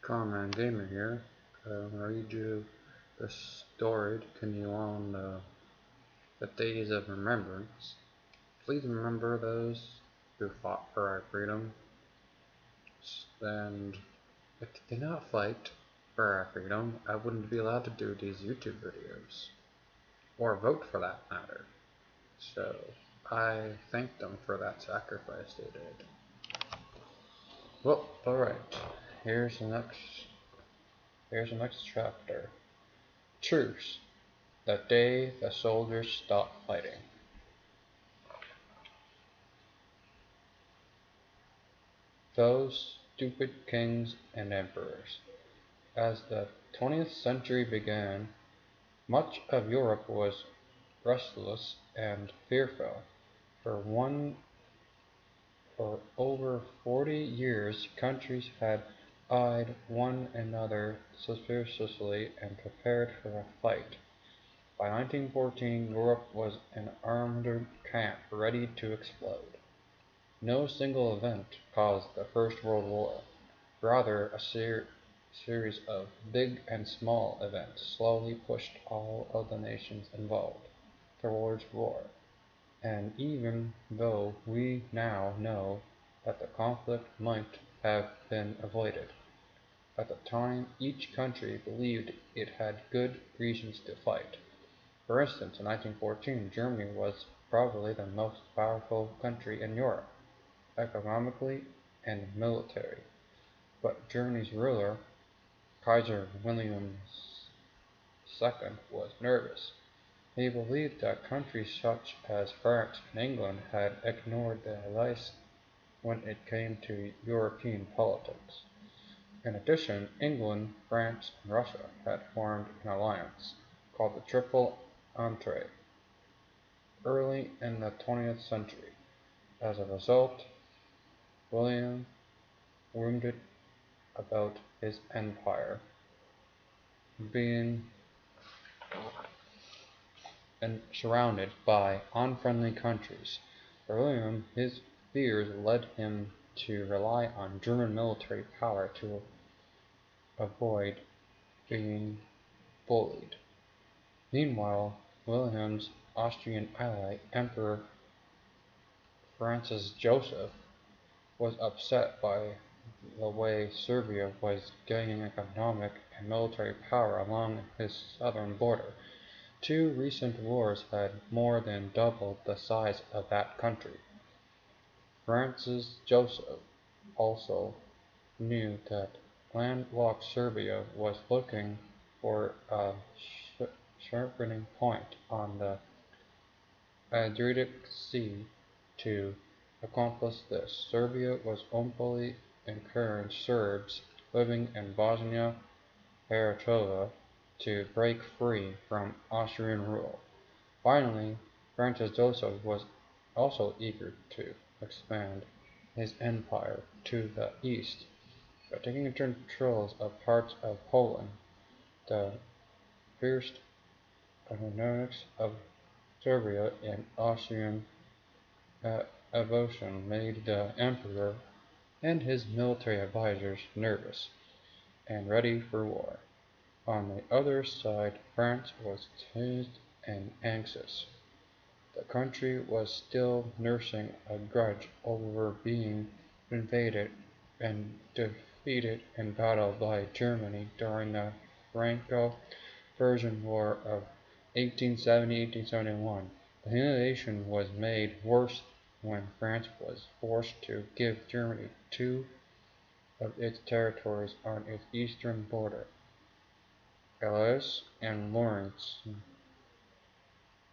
Common Gamer here. I'm gonna read you the story to continue on the days of remembrance. Please remember those who fought for our freedom, and if they did not fight for our freedom, I wouldn't be allowed to do these YouTube videos, or vote for that matter. So I thank them for that sacrifice they did. Well, alright. Here's the next chapter. Truce. The day the soldiers stopped fighting. Those stupid kings and emperors. As the 20th century began, much of Europe was restless and fearful. For over 40 years, countries had eyed one another suspiciously and prepared for a fight. By 1914, Europe was an armed camp ready to explode. No single event caused the First World War; rather a series of big and small events slowly pushed all of the nations involved towards war. And even though we now know that the conflict might have been avoided, at the time each country believed it had good reasons to fight. For instance, in 1914, Germany was probably the most powerful country in Europe, economically and military. But Germany's ruler, Kaiser William II, was nervous. He believed that countries such as France and England had ignored the advice when it came to European politics. In addition, England, France, and Russia had formed an alliance, called the Triple Entente, early in the 20th century. As a result, William wounded about his empire being surrounded by unfriendly countries. For William, his fears led him to rely on German military power to avoid being bullied. Meanwhile, William's Austrian ally, Emperor Francis Joseph, was upset by the way Serbia was gaining economic and military power along his southern border. Two recent wars had more than doubled the size of that country. Francis Joseph also knew that landlocked Serbia was looking for a sharpening point on the Adriatic Sea. To accomplish this, Serbia was openly encouraging Serbs living in Bosnia-Herzegovina to break free from Austrian rule. Finally, Francis Joseph was also eager to expand his empire to the east. By taking control of parts of Poland, the fierce economics of Serbia and Austrian devotion made the emperor and his military advisors nervous and ready for war. On the other side, France was tense and anxious. The country was still nursing a grudge over being invaded and defeated in battle by Germany during the Franco-Prussian War of 1870–1871. The humiliation was made worse when France was forced to give Germany two of its territories on its eastern border, Alsace and Lorraine.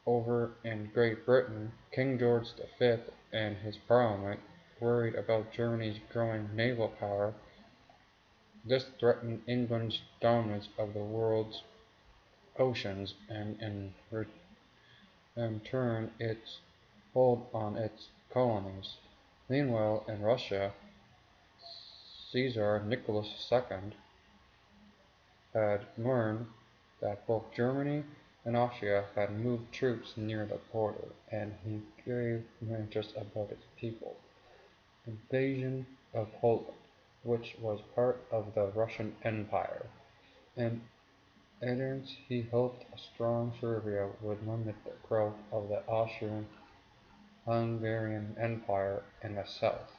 Over in Great Britain, King George V and his parliament, worried about Germany's growing naval power. This threatened England's dominance of the world's oceans and in turn its hold on its colonies. Meanwhile, in Russia, Tsar Nicholas II had learned that both Germany and Austria had moved troops near the border, and he gave no interest about its people. Invasion of Poland. which was part of the Russian Empire. In advance, he hoped a strong Serbia would limit the growth of the Austrian-Hungarian Empire in the south.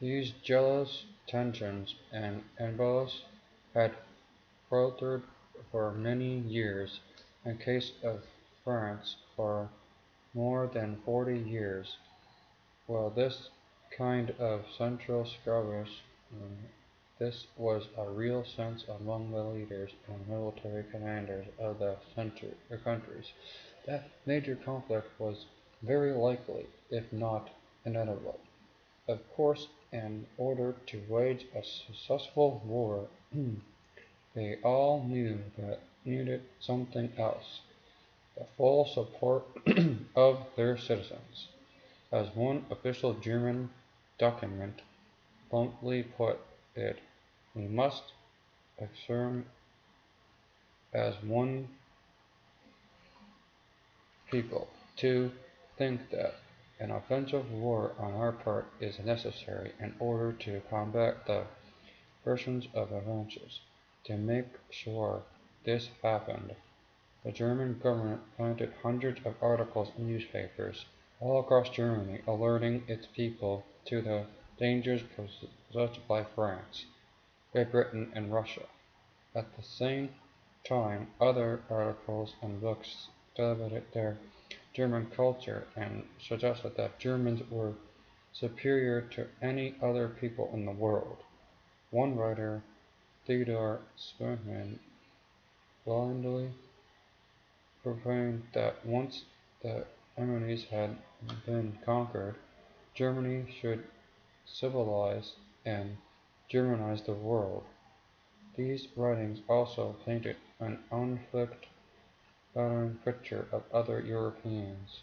These jealous tensions and envies had faltered for many years. In case of France, for more than 40 years. While this kind of central skirmish, this was a real sense among the leaders and military commanders of the countries, that major conflict was very likely, if not inevitable. Of course, in order to wage a successful war, they all knew that needed something else, the full support of their citizens. As one official German document bluntly put it, we must assume as one people to think that an offensive war on our part is necessary in order to combat the versions of advances. To make sure this happened, the German government planted hundreds of articles in newspapers all across Germany alerting its people to the dangers possessed by France, Great Britain, and Russia. At the same time, other articles and books celebrated their German culture and suggested that Germans were superior to any other people in the world. One writer, Theodor Sperman, blindly proclaimed that once the enemies had been conquered, Germany should civilize and Germanize the world. These writings also painted an unflicked, flattering picture of other Europeans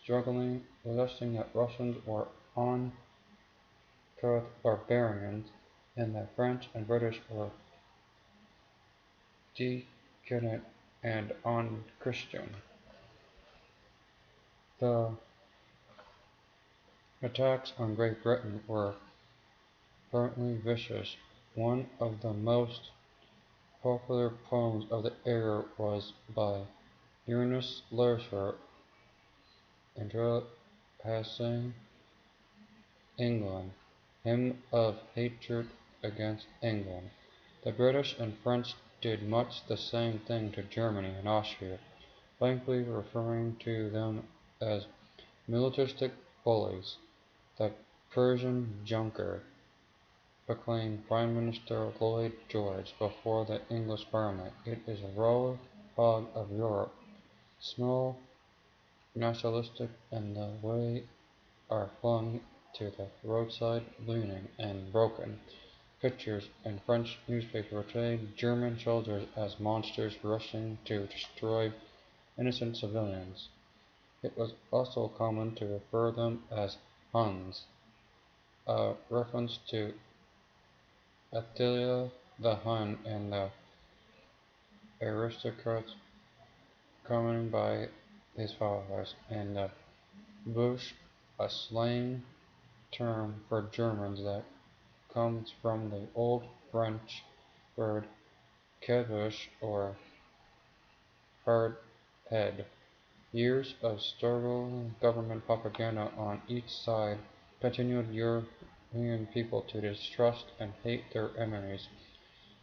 struggling, suggesting that Russians were uncouth barbarians and that French and British were decadent and unchristian. The attacks on Great Britain were apparently vicious. One of the most popular poems of the era was by Ernest Luther entitled England, Hymn of Hatred against England. The British and French did much the same thing to Germany and Austria, blankly referring to them as militaristic bullies. The Persian Junker, proclaimed Prime Minister Lloyd George before the English Parliament, it is a raw hog of Europe, small, nationalistic, and the way are flung to the roadside bleeding and broken. Pictures in French newspapers portrayed German soldiers as monsters rushing to destroy innocent civilians. It was also common to refer them as Huns, a reference to Attila the Hun and the aristocrats coming by his followers, and the Bush, a slang term for Germans that comes from the Old French word "caboche" or hard head. Years of struggling government propaganda on each side continued European people to distrust and hate their enemies,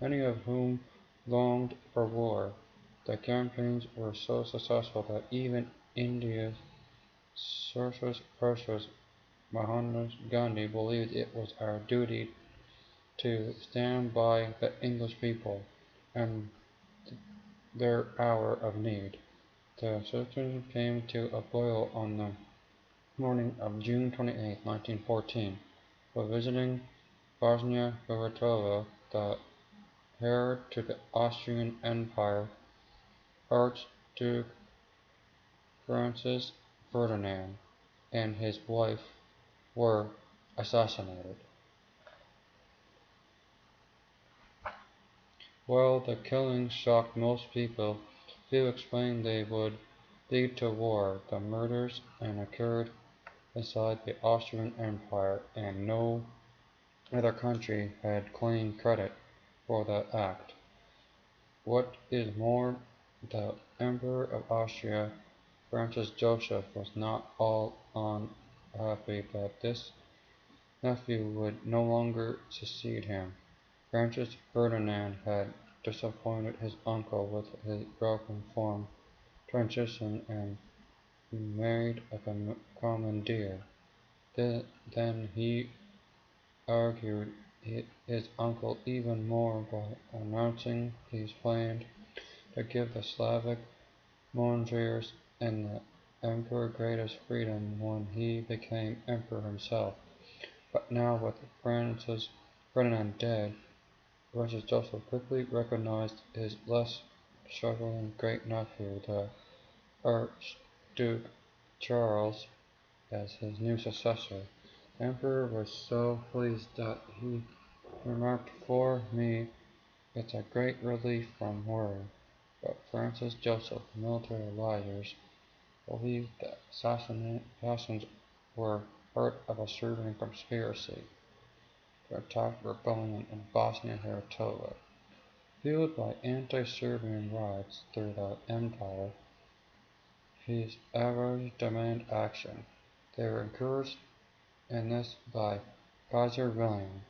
many of whom longed for war. The campaigns were so successful that even India's Socialist President Mahatma Gandhi believed it was our duty to stand by the English people in their hour of need. The situation came to a boil on the morning of June 28, 1914, while visiting Bosnia-Herzegovina, the heir to the Austrian Empire, Archduke Francis Ferdinand and his wife were assassinated. While the killings shocked most people, few explained they would lead to war. The murders occurred inside the Austrian Empire, and no other country had claimed credit for that act. What is more, the Emperor of Austria, Francis Joseph, was not all unhappy that this nephew would no longer succeed him. Francis Ferdinand had disappointed his uncle with his broken form transition and married a commandeer. Then he argued his uncle even more by announcing his plan to give the Slavic Mongols and the emperor greatest freedom when he became emperor himself. But now with Francis Ferdinand dead, Francis Joseph quickly recognized his less struggling great-nephew, the Archduke Charles, as his new successor. The emperor was so pleased that he remarked, "For me, it's a great relief from worry." But Francis Joseph, military advisers, believed that assassins were part of a Serbian conspiracy to attack rebellion in Bosnia-Herzegovina. Fueled by anti-Serbian riots through the empire, his allies demanded action. They were encouraged in this by Kaiser William,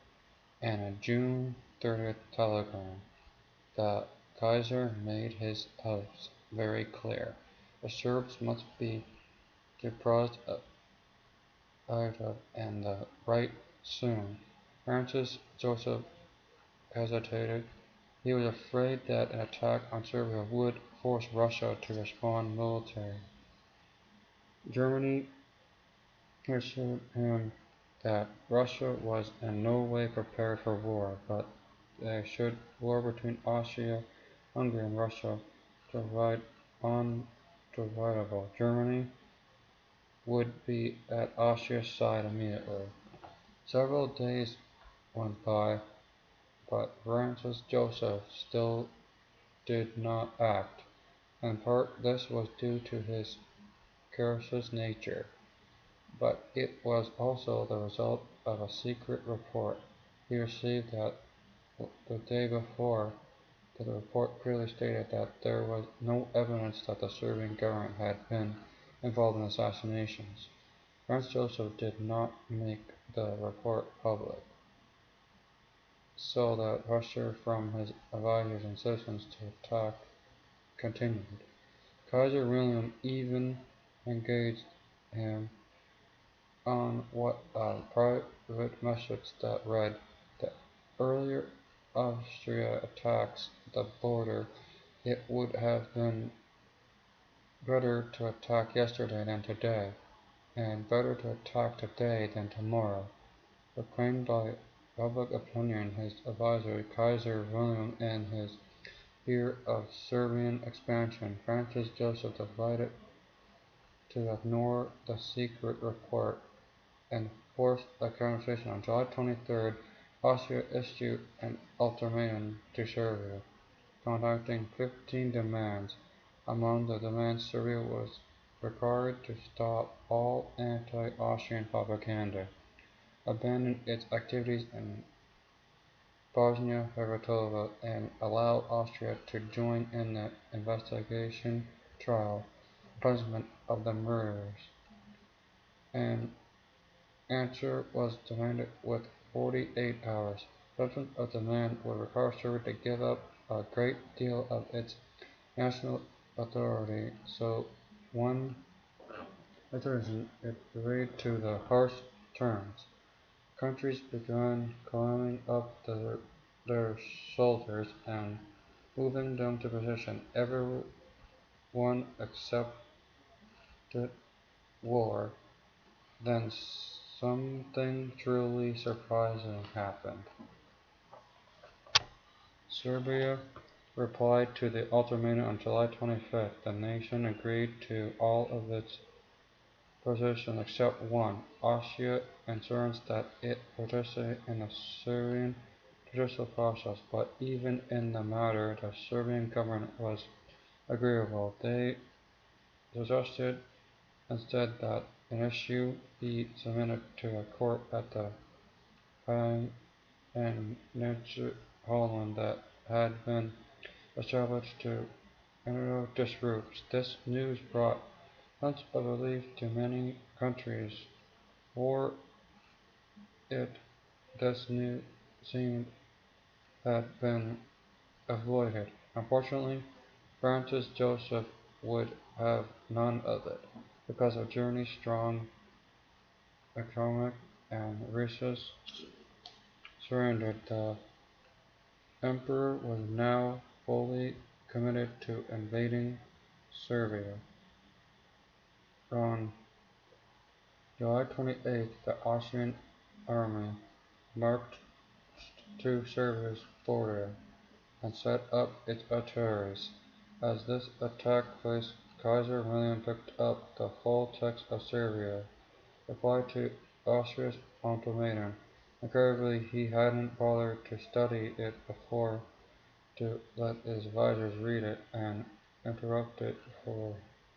and a June 30th telegram. The Kaiser made his oaths very clear. The Serbs must be deprived of and the right soon. Francis Joseph hesitated. He was afraid that an attack on Serbia would force Russia to respond militarily. Germany assured him that Russia was in no way prepared for war, but that should war between Austria-Hungary and Russia divide undividable, Germany would be at Austria's side immediately. Several days went by, but Francis Joseph still did not act. In part this was due to his cautious nature, but it was also the result of a secret report he received the day before. The report clearly stated that there was no evidence that the Serbian government had been involved in assassinations. Franz Joseph did not make the report public, so that pressure from his advisers and citizens to attack continued. Kaiser William even engaged him on what a private message that read, "The earlier Austria attacks the border, it would have been better to attack yesterday than today, and better to attack today than tomorrow." Proclaimed by public opinion, his advisor Kaiser William, and his fear of Serbian expansion, Francis Joseph decided to ignore the secret report and forced a conversation. On July 23rd, Austria issued an ultimatum to Serbia, containing 15 demands. Among the demands, Serbia was required to stop all anti-Austrian propaganda, abandon its activities in Bosnia-Herzegovina, and allow Austria to join in the investigation, trial, punishment of the murderers. An answer was demanded within 48 hours. Substance of the demand would require Serbia to give up a great deal of its national authority, so one citizen agreed to the harsh terms. Countries began climbing up their shoulders and moving them to position. Everyone accepted war. Then something truly surprising happened. Serbia replied to the ultimatum on July 25th. The nation agreed to all of its positions except one. Austria asserts that it participated in the Serbian judicial process, but even in the matter the Serbian government was agreeable. They suggested instead that An issue he submitted to a court at the time in Holland that had been established to interrupt disrupts. This news brought sense of relief to many countries. For it, this news seemed had been avoided. Unfortunately, Francis Joseph would have none of it, because of Germany's strong economic and resource surrender. The emperor was now fully committed to invading Serbia. On July 28th, the Austrian army marched to Serbia's border and set up its artilleries. As this attack placed, Kaiser William picked up the full text of Serbia, replied to Austria's ultimatum. Incredibly, he hadn't bothered to study it before to let his advisors read it and interrupt it for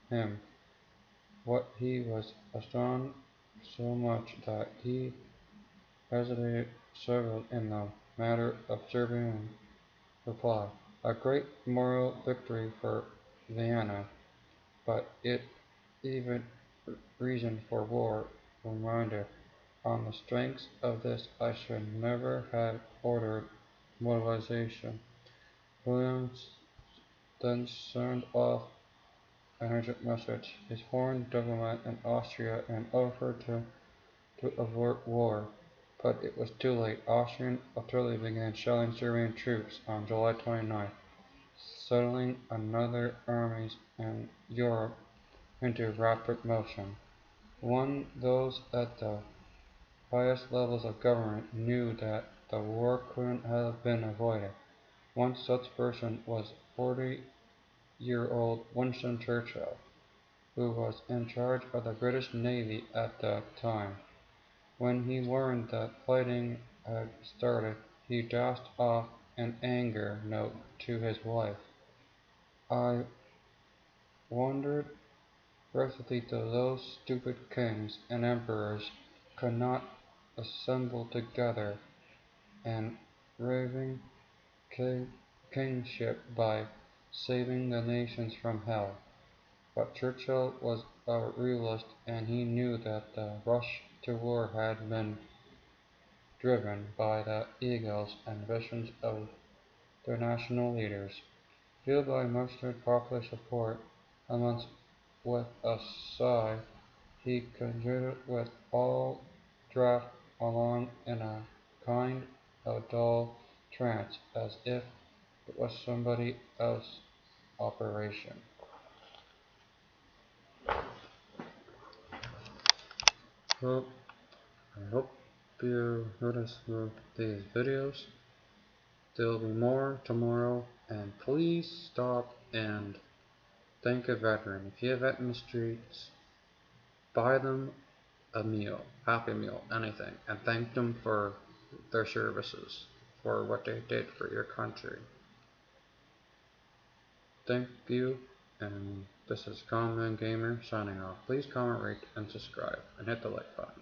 him. What he was astonished so much that he hesitated several in the matter of Serbian reply. A great moral victory for Vienna, but it even reason for war, reminded. On the strength of this I should never have ordered mobilization. Williams then sent off an urgent message. His foreign diplomat in Austria and offered to avert war, but it was too late. Austrian artillery began shelling Serbian troops on July 29th, settling another armies in Europe into rapid motion. Those at the highest levels of government knew that the war couldn't have been avoided. One such person was 40-year-old Winston Churchill, who was in charge of the British Navy at that time. When he learned that fighting had started, he dashed off an anger note to his wife. I wondered presently that those stupid kings and emperors could not assemble together and raving kingship by saving the nations from hell. But Churchill was a realist, and he knew that the rush to war had been driven by the egos and ambitions of their national leaders. Fueled by mustered popular support, and with a sigh he conjured with all draft along in a kind of dull trance, as if it was somebody else's operation. Well, I hope you noticed these videos. There will be more tomorrow, and please stop and thank a veteran. If you have vet in the streets, buy them a meal, happy meal, anything, and thank them for their services, for what they did for your country. Thank you, and this is Common Gamer signing off. Please comment, rate, and subscribe, and hit the like button.